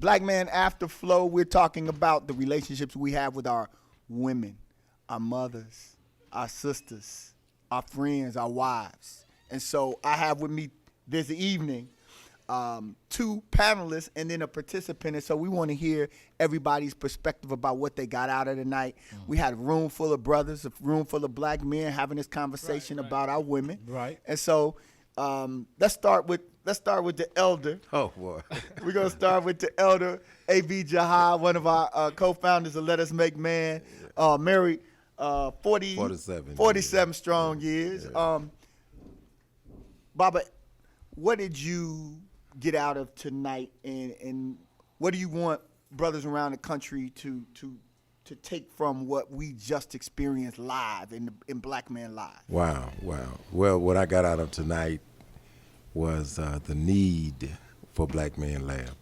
Black Man After Flow, we're talking about the relationships we have with our women, our mothers, our sisters, our friends, our wives. And so I have with me this evening two panelists and then a participant. And so we want to hear everybody's perspective about what they got out of the night. We had a room full of brothers, a room full of black men having this conversation about our women. Right. And so let's start with the elder. Oh, boy. We're going to start with the elder, A.B. Jahad, one of our co-founders of Let Us Make Man, married 47 strong years. Yeah. Baba, what did you get out of tonight, and what do you want brothers around the country to take from what we just experienced live in Black Man Live? Wow. Well, what I got out of tonight was the need for Black Man Lab,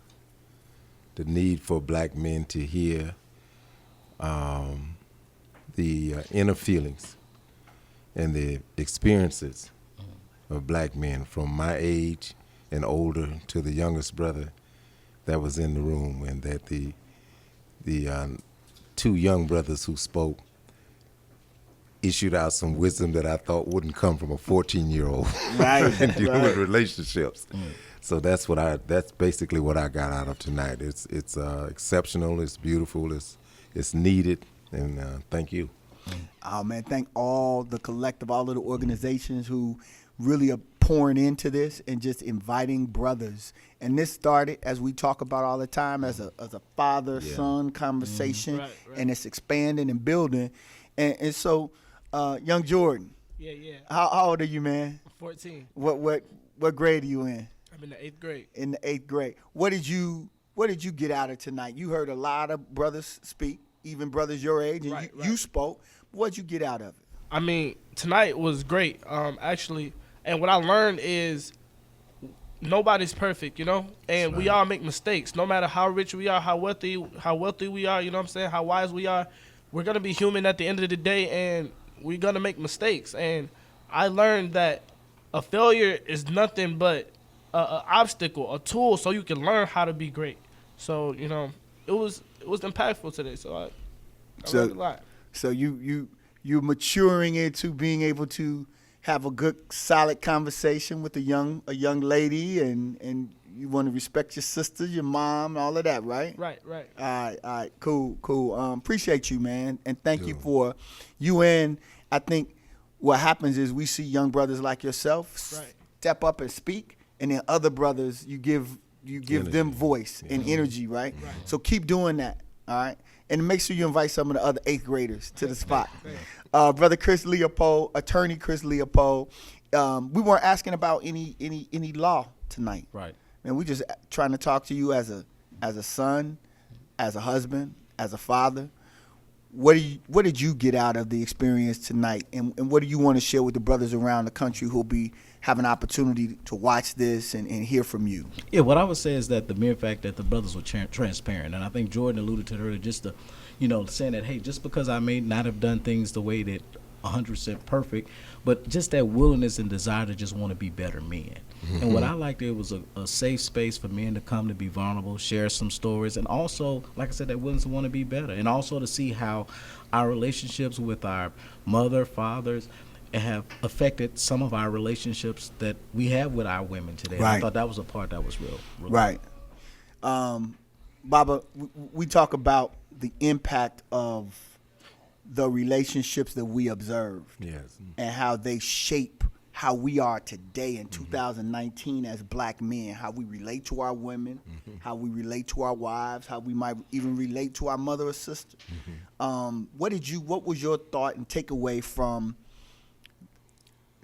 the need for black men to hear the inner feelings and the experiences of black men from my age and older to the youngest brother that was in the room, and that the two young brothers who spoke issued out some wisdom that I thought wouldn't come from a 14-year-old Right, in dealing right. with relationships. So that's basically what I got out of tonight. It's exceptional, it's beautiful, it's needed, and thank you. Oh, man, thank all the collective, all of the organizations who really are pouring into this and just inviting brothers. And this started, as we talk about all the time, as a father-son conversation, Right. and it's expanding and building. And so, young Jordan, Yeah. how old are you, man? 14. What grade are you in? I'm in the 8th grade. In the 8th grade. What did you get out of tonight? You heard a lot of brothers speak, even brothers your age, and Right. you spoke. What'd you get out of it? I mean, tonight was great, actually. And what I learned is nobody's perfect, and we all make mistakes. No matter how rich we are, how wealthy we are, you know what I'm saying, how wise we are, we're going to be human at the end of the day, and we're going to make mistakes. And I learned that a failure is nothing but an obstacle, a tool, so you can learn how to be great. So, it was impactful today, so I learned a lot. So you're maturing into being able to have a good, solid conversation with a young lady, and you want to respect your sister, your mom, all of that, right? Right. All right, cool. Appreciate you, man, and thank you for you. And I think what happens is we see young brothers like yourself step up and speak, and then other brothers you give them voice and energy, right? So keep doing that, all right? And make sure you invite some of the other 8th graders to the spot. Brother Chris Leopold, attorney Chris Leopold. We weren't asking about any law tonight. Right. And we just trying to talk to you as a son, as a husband, as a father. What did you get out of the experience tonight, and what do you want to share with the brothers around the country who'll be having an opportunity to watch this and hear from you? Yeah, what I would say is that the mere fact that the brothers were transparent, and I think Jordan alluded to it earlier, just the, saying that, hey, just because I may not have done things the way that 100% perfect, but just that willingness and desire to just want to be better men. Mm-hmm. And what I liked, it was a safe space for men to come to be vulnerable, share some stories, and also, like I said, that willingness to want to be better, and also to see how our relationships with our mother, fathers, have affected some of our relationships that we have with our women today. Right. I thought that was a part that was real right. Baba, we talk about the impact of the relationships that we observed, and how they shape how we are today in 2019 as black men, how we relate to our women, how we relate to our wives, how we might even relate to our mother or sister. What was your thought and takeaway from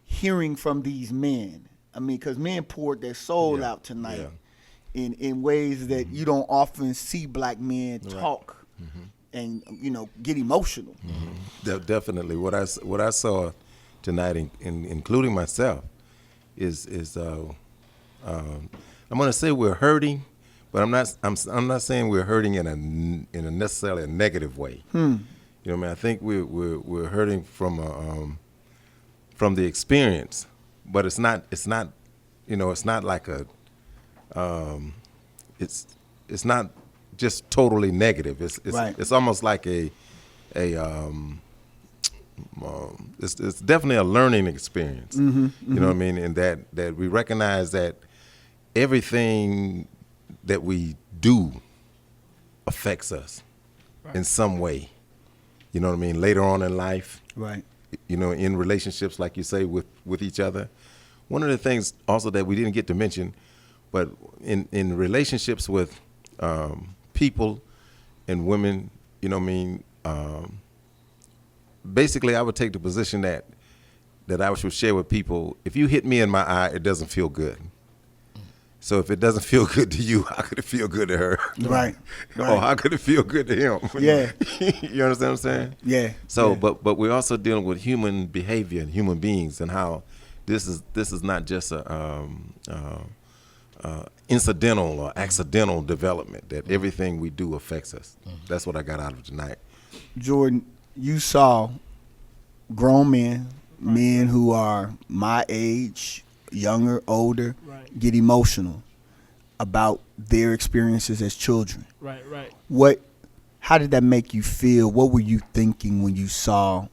hearing from these men? I mean, because men poured their soul out tonight in ways that you don't often see black men talk and get emotional. Definitely, what I saw tonight, including myself, is I'm going to say we're hurting, but I'm not saying we're hurting in a necessarily a negative way. I think we're hurting from the experience, but it's not like it's not just totally negative. It's Right. it's almost like it's definitely a learning experience. You know what I mean? And that we recognize that everything that we do affects us in some way. You know what I mean? Later on in life, Right. you know, in relationships, like you say, with each other. One of the things also that we didn't get to mention, but in relationships with people and women, you know what I mean? Basically, I would take the position that I would share with people. If you hit me in my eye, it doesn't feel good. So if it doesn't feel good to you, how could it feel good to her? Right. Or how could it feel good to him? Yeah. You understand what I'm saying? Yeah. So, yeah. but we're also dealing with human behavior and human beings, and how this is not just a incidental or accidental development. That everything we do affects us. That's what I got out of tonight. Jordan, you saw grown men who are my age, younger, older, Right. get emotional about their experiences as children. Right. How did that make you feel? What were you thinking when you saw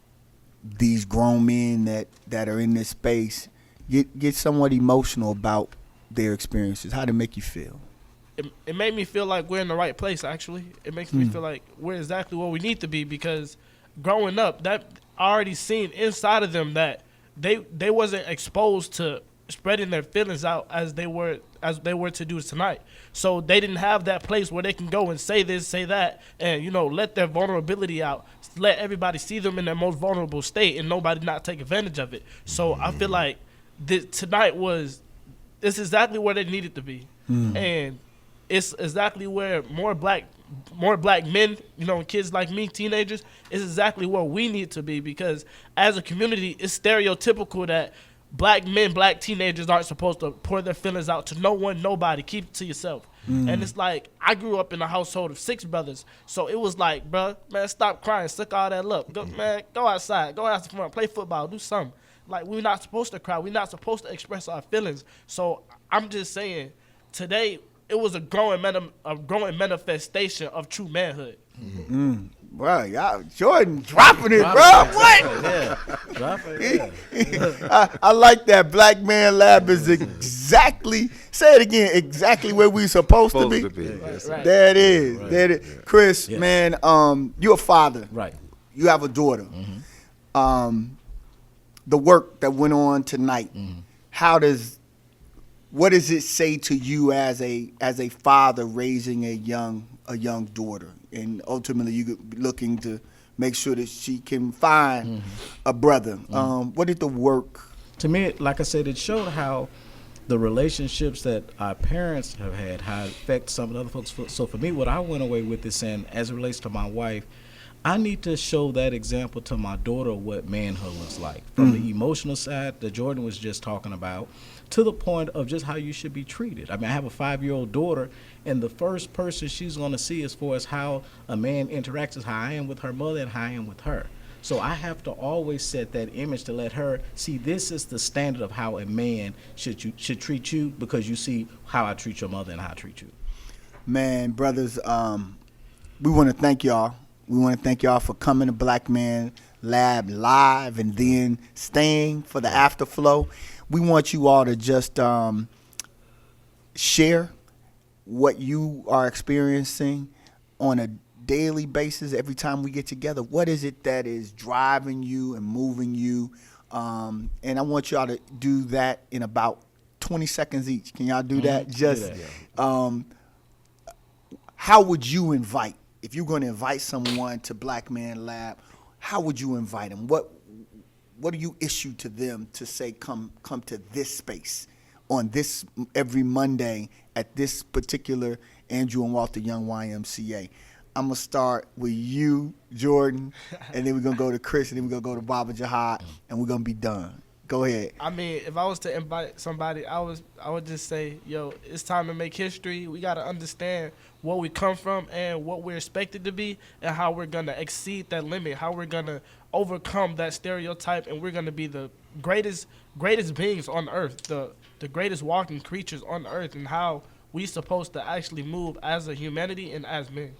these grown men that are in this space get somewhat emotional about their experiences? How did it make you feel? It made me feel like we're in the right place, actually. It makes me feel like we're exactly where we need to be, because growing up, that I already seen inside of them that they wasn't exposed to spreading their feelings out as they were to do tonight. So they didn't have that place where they can go and say this, say that, and, you know, let their vulnerability out, let everybody see them in their most vulnerable state and nobody not take advantage of it. So I feel like tonight it's exactly where they needed to be. And it's exactly where more black men, you know, kids like me, teenagers, is exactly where we need to be, because as a community, it's stereotypical that black men, black teenagers aren't supposed to pour their feelings out to no one, nobody. Keep it to yourself. And it's like, I grew up in a household of 6 brothers, so it was like, bruh, man, stop crying, suck all that up. Go outside, go have some fun, play football, do something. Like, we're not supposed to cry. We're not supposed to express our feelings. So I'm just saying, today it was a growing manifestation of true manhood. Wow, y'all, Jordan dropping it, bro. What? Yeah, drop it. Yeah. I like that. Black Man Lab is exactly, say it again, exactly where we supposed to be. Yes. Right. There it is. Right. There it is. Chris, Yeah. man, you're a father. Right. You have a daughter. The work that went on tonight, what does it say to you as a father raising a young daughter, and ultimately you looking to make sure that she can find a brother? What did the work? To me, like I said, it showed how the relationships that our parents have had, how it affects some of the other folks. So for me, what I went away with is saying, as it relates to my wife, I need to show that example to my daughter what manhood looks like. From the emotional side that Jordan was just talking about, to the point of just how you should be treated. I mean, I have a 5-year-old daughter, and the first person she's going to see as far as how a man interacts is how I am with her mother and how I am with her. So I have to always set that image to let her see this is the standard of how a man should treat you, because you see how I treat your mother and how I treat you. Man, brothers, we want to thank y'all. We want to thank y'all for coming to Black Man Lab live and then staying for the afterflow. We want you all to just share what you are experiencing on a daily basis every time we get together. What is it that is driving you and moving you? And I want y'all to do that in about 20 seconds each. Can y'all do that? Just how would you invite? If you're going to invite someone to Black Man Lab, how would you invite them? What do you issue to them to say, come to this space on this every Monday at this particular Andrew and Walter Young YMCA? I'm going to start with you, Jordan, and then we're going to go to Chris, and then we're going to go to Baba Jihad, and we're going to be done. Go ahead. I mean, if I was to invite somebody, I would just say, yo, it's time to make history. We got to understand where we come from and what we're expected to be, and how we're going to exceed that limit, how we're going to overcome that stereotype, and we're going to be the greatest beings on earth, the greatest walking creatures on earth, and how we supposed to actually move as a humanity and as men.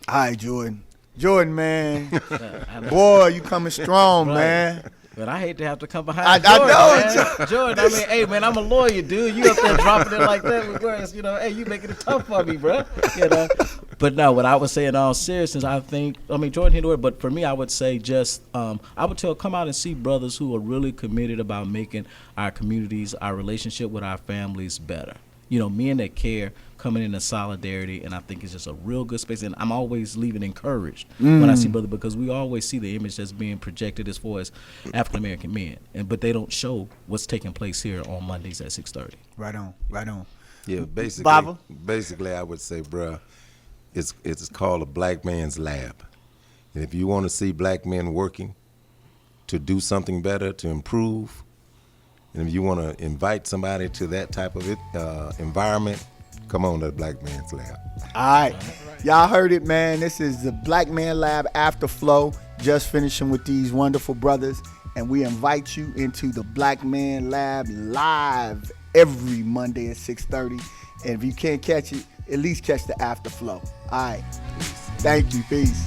All right, Jordan, man. Boy, you coming strong, man. But I hate to have to come behind I Jordan, know. man. Jordan, I mean, hey, man, I'm a lawyer, dude. You up there dropping it like that with words, hey, you making it tough for me, bro. But no, what I would say in all seriousness, Jordan hit the word, but for me, I would say just, I would come out and see brothers who are really committed about making our communities, our relationship with our families better. Men that care, coming into solidarity, and I think it's just a real good space. And I'm always leaving encouraged when I see brothers, because we always see the image that's being projected as far as African American men, but they don't show what's taking place here on Mondays at 6:30. Right on. Yeah, basically, Baba? I would say, bruh, it's called a black man's lab. And if you want to see black men working to do something better, to improve, and if you want to invite somebody to that type of environment, come on to the Black Man's Lab. All right. Y'all heard it, man. This is the Black Man Lab Afterflow. Just finishing with these wonderful brothers. And we invite you into the Black Man Lab live every Monday at 6:30. And if you can't catch it, at least catch the Afterflow. All right. Thank you. Peace.